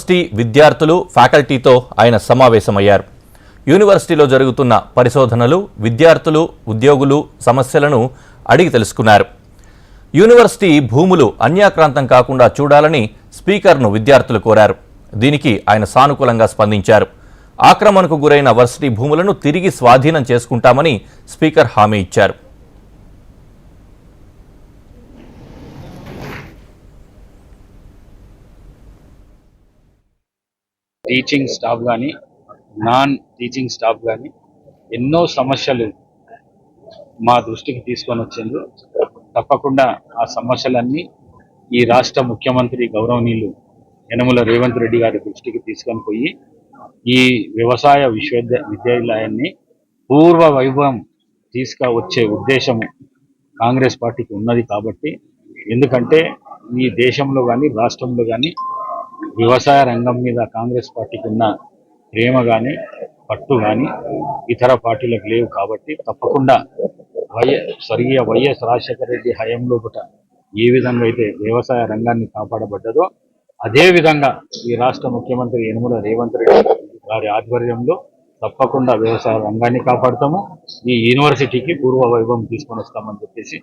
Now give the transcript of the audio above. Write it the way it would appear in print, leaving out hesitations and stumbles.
University విద్యార్థులు ఫ్యాకల్టీతో ఆయన సమావేశమయ్యారు. యూనివర్సిటీలో జరుగుతున్న పరిశోధనలు, విద్యార్థులు, ఉద్యోగులు సమస్యలను అడిగి తెలుసుకున్నారు. యూనివర్సిటీ భూములు అన్యాక్రాంతం కాకుండా చూడాలని స్పీకర్ను విద్యార్థులు కోరారు. దీనికి ఆయన సానుకూలంగా స్పందించారు. ఆక్రమణకు గురైన వర్సిటీ భూములను తిరిగి స్వాధీనం చేసుకుంటామని స్పీకర్ హామీ ఇచ్చారు. టీచింగ్ స్టాఫ్ కానీ నాన్ టీచింగ్ స్టాఫ్ కానీ ఎన్నో సమస్యలు మా దృష్టికి తీసుకొని వచ్చిండ్రు. తప్పకుండా ఆ సమస్యలన్నీ ఈ రాష్ట్ర ముఖ్యమంత్రి గౌరవనీయులు యనమల రేవంత్ రెడ్డి గారి దృష్టికి తీసుకొని పోయి ఈ వ్యవసాయ విద్యాలయాన్ని పూర్వ వైభవం తీసుకువచ్చే ఉద్దేశము కాంగ్రెస్ పార్టీకి ఉన్నది. కాబట్టి ఎందుకంటే ఈ దేశంలో కానీ రాష్ట్రంలో కానీ వ్యవసాయ రంగం మీద కాంగ్రెస్ పార్టీకి ఉన్న ప్రేమ కానీ పట్టు కానీ ఇతర పార్టీలకు లేవు. కాబట్టి తప్పకుండా స్వర్గీయ వైఎస్ రాజశేఖర రెడ్డి హయాంలో కూడా ఏ విధంగా అయితే వ్యవసాయ రంగాన్ని కాపాడబడ్డదో అదే విధంగా ఈ రాష్ట్ర ముఖ్యమంత్రి యనమల రేవంత్ రెడ్డి గారి ఆధ్వర్యంలో తప్పకుండా వ్యవసాయ రంగాన్ని కాపాడుతాము, ఈ యూనివర్సిటీకి పూర్వ వైభవం తీసుకొని వస్తామని చెప్పేసి